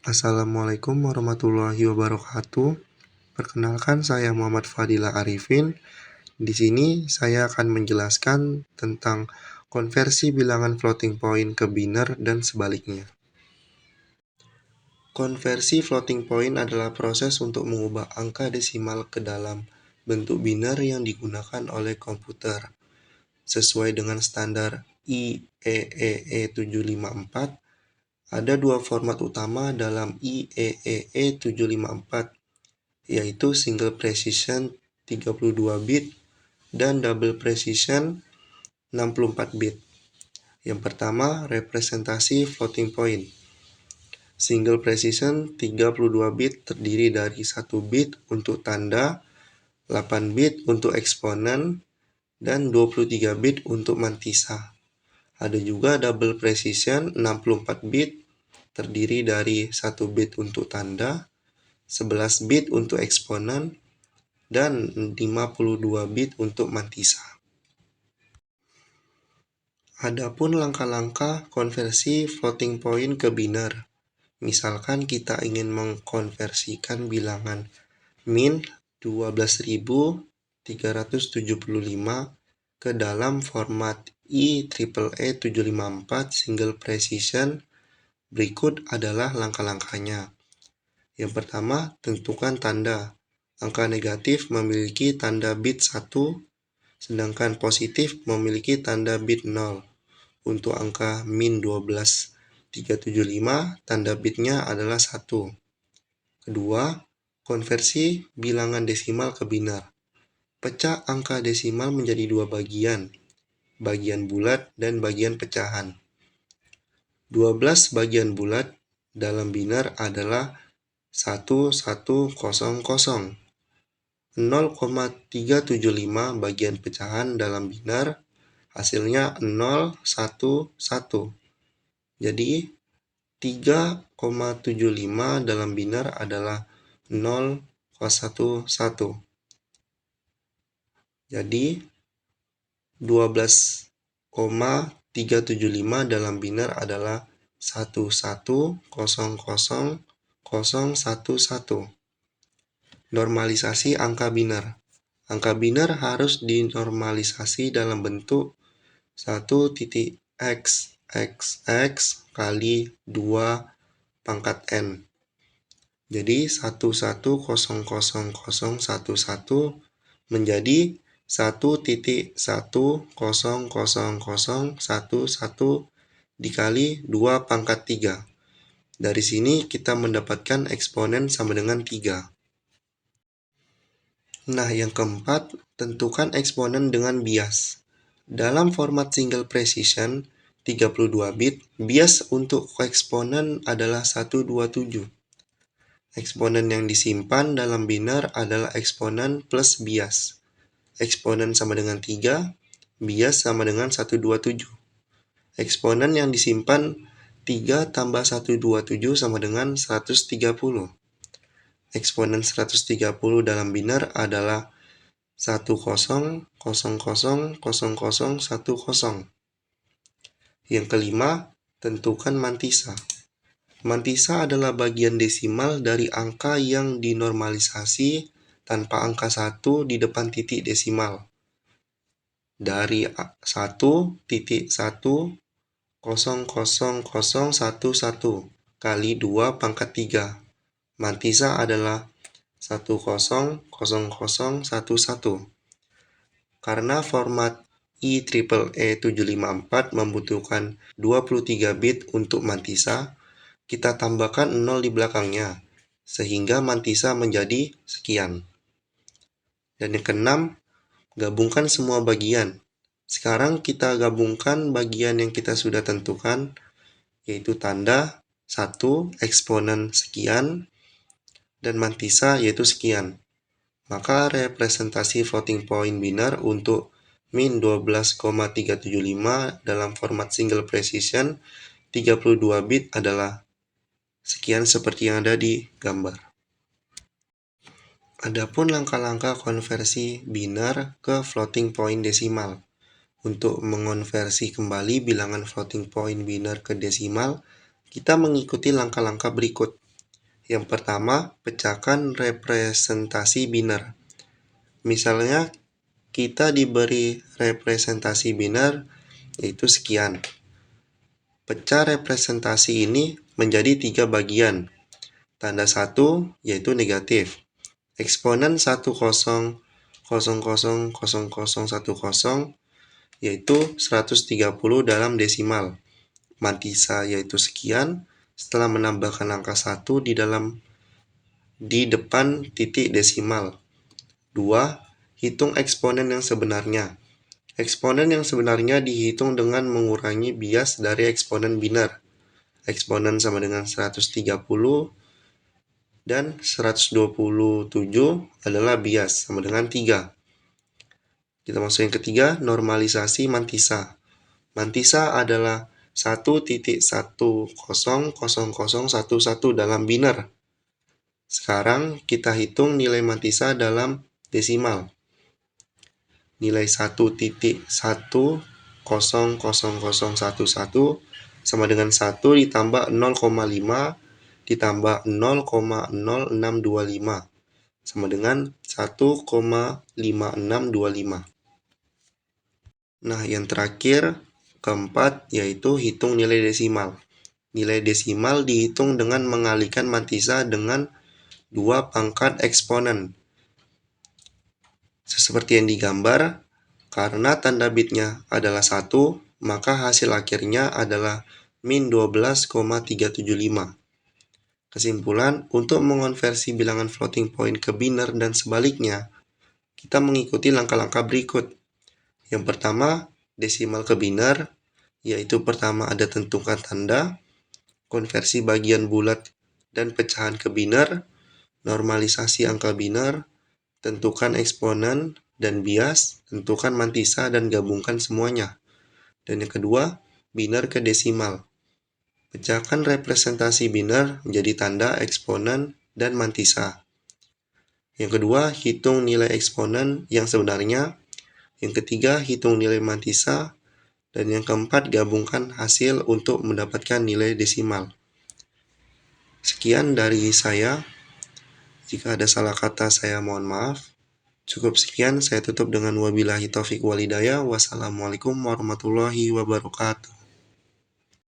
Assalamualaikum warahmatullahi wabarakatuh. Perkenalkan, saya Muhammad Fadila Arifin. Di sini saya akan menjelaskan tentang konversi bilangan floating point ke biner dan sebaliknya. Konversi floating point adalah proses untuk mengubah angka desimal ke dalam bentuk biner yang digunakan oleh komputer. Sesuai dengan standar IEEE 754, ada dua format utama dalam IEEE 754, yaitu single precision 32 bit dan double precision 64 bit. Yang pertama, representasi floating point. Single precision 32 bit terdiri dari 1 bit untuk tanda, 8 bit untuk eksponen, dan 23 bit untuk mantisa. Ada juga double precision 64 bit terdiri dari 1 bit untuk tanda, 11 bit untuk eksponen, dan 52 bit untuk mantisa. Adapun langkah-langkah konversi floating point ke biner. Misalkan kita ingin mengkonversikan bilangan min 12.375 ke dalam format IEEE 754 single precision, berikut adalah langkah-langkahnya. Yang pertama, tentukan tanda. Angka negatif memiliki tanda bit 1, sedangkan positif memiliki tanda bit 0. Untuk angka min 12.375, tanda bitnya adalah 1. Kedua, konversi bilangan desimal ke biner. Pecah angka desimal menjadi dua bagian, bagian bulat dan bagian pecahan. 12 bagian bulat dalam biner adalah 1100. 0,375 bagian pecahan dalam biner hasilnya 011. Jadi 3,75 dalam biner adalah 0,11. Jadi 12,375 dalam biner adalah 1100,011. Normalisasi angka biner. Angka biner harus dinormalisasi dalam bentuk 1.xxx kali 2 pangkat n. Jadi 1100,011 menjadi 1.100,011 dikali 2 pangkat 3. Dari sini kita mendapatkan eksponen sama dengan 3. Nah, yang keempat, tentukan eksponen dengan bias. Dalam format single precision 32 bit, bias untuk eksponen adalah 127. Eksponen yang disimpan dalam biner adalah eksponen plus bias. Eksponen sama dengan 3, bias sama dengan 127. Eksponen yang disimpan 3 tambah 127 sama dengan 130. Eksponen 130 dalam biner adalah 10,00,00,10. Yang kelima, tentukan mantisa. Mantisa adalah bagian desimal dari angka yang dinormalisasi tanpa angka 1 di depan titik desimal. Dari 1.100,0011 kali 2 pangkat 3. Mantisa adalah 10,0011. Karena format IEEE 754 membutuhkan 23 bit untuk mantisa, kita tambahkan 0 di belakangnya, sehingga mantisa menjadi sekian. Dan yang keenam, gabungkan semua bagian. Sekarang kita gabungkan bagian yang kita sudah tentukan, yaitu tanda 1, eksponen sekian, dan mantisa yaitu sekian. Maka representasi floating point biner untuk min 12,375 dalam format single precision 32 bit adalah sekian seperti yang ada di gambar. Adapun langkah-langkah konversi biner ke floating point desimal. Untuk mengonversi kembali bilangan floating point biner ke desimal, kita mengikuti langkah-langkah berikut. Yang pertama, pecahkan representasi biner. Misalnya, kita diberi representasi biner yaitu sekian. Pecah representasi ini menjadi 3 bagian. Tanda 1 yaitu negatif. Eksponen 10,00,00,10 yaitu 130 dalam desimal. Mantisa yaitu sekian. Setelah menambahkan angka 1 di depan titik desimal. 2. Hitung eksponen yang sebenarnya. Eksponen yang sebenarnya dihitung dengan mengurangi bias dari eksponen biner. Eksponen sama dengan 130 dan 127 adalah bias sama dengan 3. Kita masuk yang ketiga, normalisasi mantisa. Mantisa adalah 1.100011 dalam biner. Sekarang kita hitung nilai mantisa dalam desimal. Nilai 1.100011 sama dengan 1 ditambah 0,5 ditambah 0,0625 sama dengan 1,5625. Nah, yang terakhir, keempat, yaitu hitung nilai desimal. Nilai desimal dihitung dengan mengalihkan mantisa dengan 2 pangkat eksponen. Seperti yang digambar, karena tanda bitnya adalah 1, maka hasil akhirnya adalah min 12,375. Kesimpulan, untuk mengonversi bilangan floating point ke biner dan sebaliknya, kita mengikuti langkah-langkah berikut. Yang pertama, desimal ke biner, yaitu pertama ada tentukan tanda, konversi bagian bulat dan pecahan ke biner, normalisasi angka biner, tentukan eksponen dan bias, tentukan mantisa dan gabungkan semuanya. Dan yang kedua, biner ke desimal. Pecahkan representasi biner menjadi tanda, eksponen, dan mantisa. Yang kedua, hitung nilai eksponen yang sebenarnya. Yang ketiga, hitung nilai mantisa. Dan yang keempat, gabungkan hasil untuk mendapatkan nilai desimal. Sekian dari saya. Jika ada salah kata, saya mohon maaf. Cukup sekian, saya tutup dengan wabillahi taufiq walhidayah. Wassalamualaikum warahmatullahi wabarakatuh.